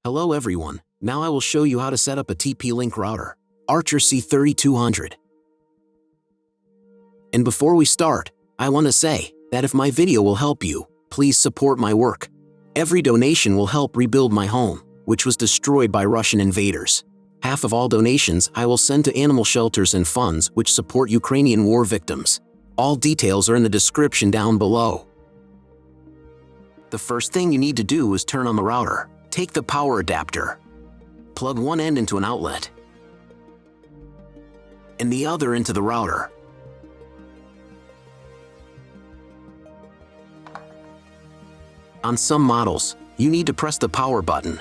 Hello everyone, now I will show you how to set up a TP-Link router, Archer C3200. And before we start, I want to say that if my video will help you, please support my work. Every donation will help rebuild my home, which was destroyed by Russian invaders. Half of all donations I will send to animal shelters and funds which support Ukrainian war victims. All details are in the description down below. The first thing you need to do is turn on the router. Take the power adapter. Plug one end into an outlet and the other into the router. On some models, you need to press the power button.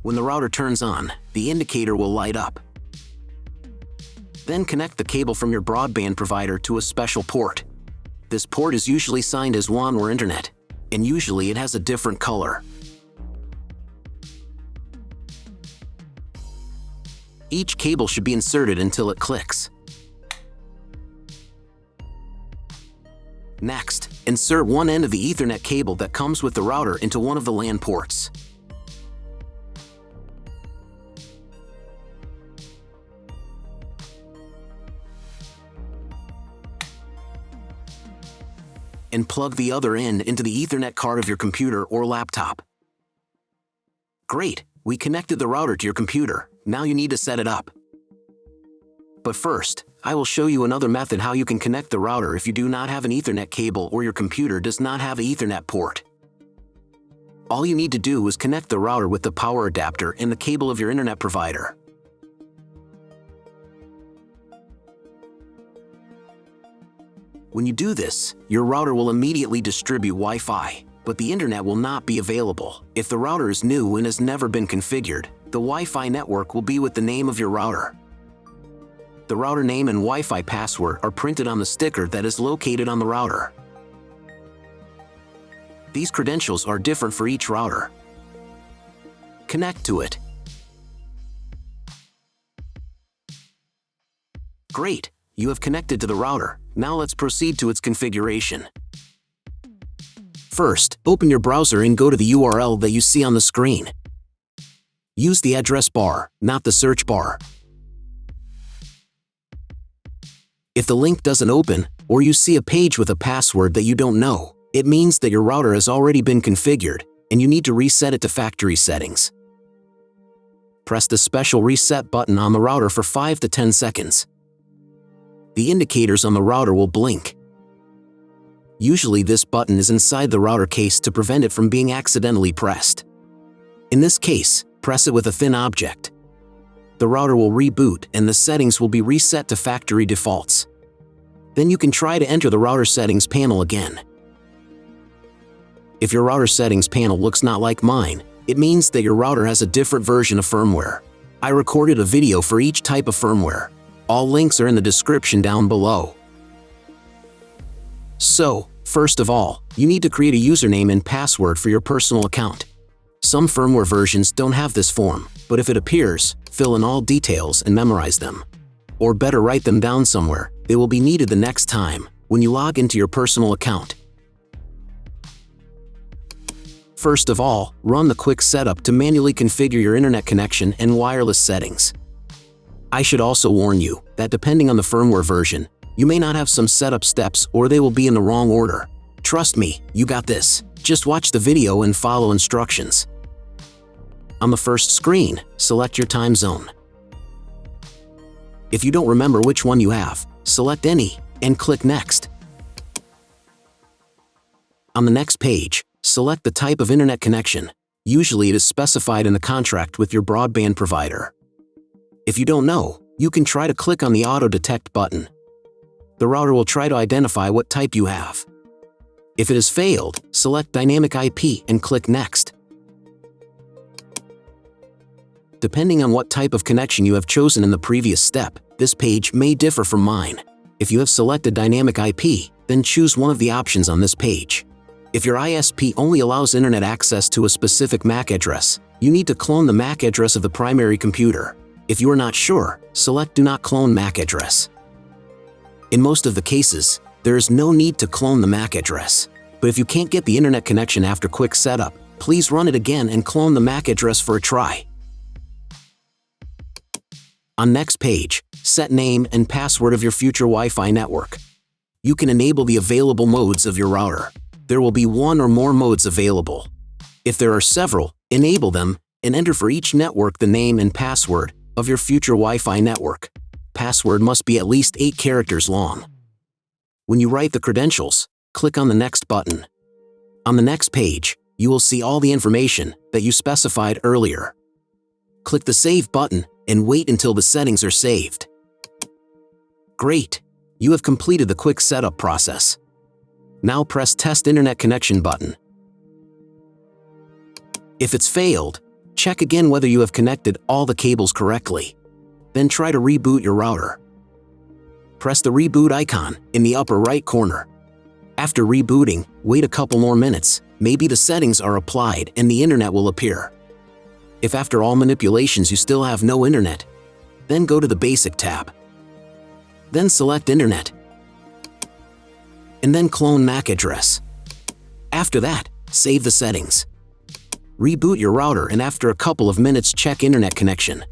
When the router turns on, the indicator will light up. Then connect the cable from your broadband provider to a special port. This port is usually signed as WAN or Internet, and usually it has a different color. Each cable should be inserted until it clicks. Next, insert one end of the Ethernet cable that comes with the router into one of the LAN ports. And plug the other end into the Ethernet card of your computer or laptop. Great, we connected the router to your computer. Now you need to set it up. But first, I will show you another method how you can connect the router if you do not have an Ethernet cable or your computer does not have an Ethernet port. All you need to do is connect the router with the power adapter and the cable of your internet provider. When you do this, your router will immediately distribute Wi-Fi, but the internet will not be available. If the router is new and has never been configured, the Wi-Fi network will be with the name of your router. The router name and Wi-Fi password are printed on the sticker that is located on the router. These credentials are different for each router. Connect to it. Great, you have connected to the router. Now let's proceed to its configuration. First, open your browser and go to the URL that you see on the screen. Use the address bar, not the search bar. If the link doesn't open, or you see a page with a password that you don't know, it means that your router has already been configured, and you need to reset it to factory settings. Press the special reset button on the router for 5 to 10 seconds. The indicators on the router will blink. Usually this button is inside the router case to prevent it from being accidentally pressed. In this case, press it with a thin object. The router will reboot and the settings will be reset to factory defaults. Then you can try to enter the router settings panel again. If your router settings panel looks not like mine, it means that your router has a different version of firmware. I recorded a video for each type of firmware. All links are in the description down below. So, first of all, you need to create a username and password for your personal account. Some firmware versions don't have this form, but if it appears, fill in all details and memorize them. Or better, write them down somewhere. They will be needed the next time when you log into your personal account. First of all, run the quick setup to manually configure your internet connection and wireless settings. I should also warn you that depending on the firmware version, you may not have some setup steps or they will be in the wrong order. Trust me, you got this. Just watch the video and follow instructions. On the first screen, select your time zone. If you don't remember which one you have, select any and click Next. On the next page, select the type of internet connection. Usually it is specified in the contract with your broadband provider. If you don't know, you can try to click on the Auto Detect button. The router will try to identify what type you have. If it has failed, select Dynamic IP and click Next. Depending on what type of connection you have chosen in the previous step, this page may differ from mine. If you have selected Dynamic IP, then choose one of the options on this page. If your ISP only allows internet access to a specific MAC address, you need to clone the MAC address of the primary computer. If you are not sure, select Do Not Clone MAC Address. In most of the cases, There is no need to clone the MAC address. But if you can't get the internet connection after quick setup, please run it again and clone the MAC address for a try. On next page, set name and password of your future Wi-Fi network. You can enable the available modes of your router. There will be one or more modes available. If there are several, enable them and enter for each network the name and password of your future Wi-Fi network. Password must be at least 8 characters long. When you write the credentials, click on the Next button. On the next page, you will see all the information that you specified earlier. Click the Save button and wait until the settings are saved. Great! You have completed the quick setup process. Now press Test Internet Connection button. If it's failed, check again whether you have connected all the cables correctly. Then try to reboot your router. Press the reboot icon in the upper right corner. After rebooting, wait a couple more minutes. Maybe the settings are applied and the internet will appear. If after all manipulations you still have no internet, then go to the Basic tab. Then select Internet. And then clone MAC address. After that, save the settings. Reboot your router and after a couple of minutes check internet connection.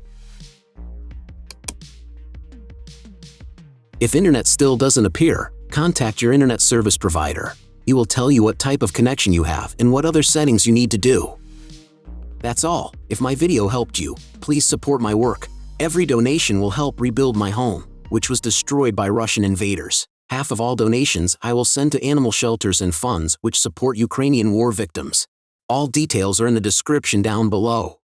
If internet still doesn't appear, contact your internet service provider. He will tell you what type of connection you have and what other settings you need to do. That's all. If my video helped you, please support my work. Every donation will help rebuild my home, which was destroyed by Russian invaders. Half of all donations I will send to animal shelters and funds which support Ukrainian war victims. All details are in the description down below.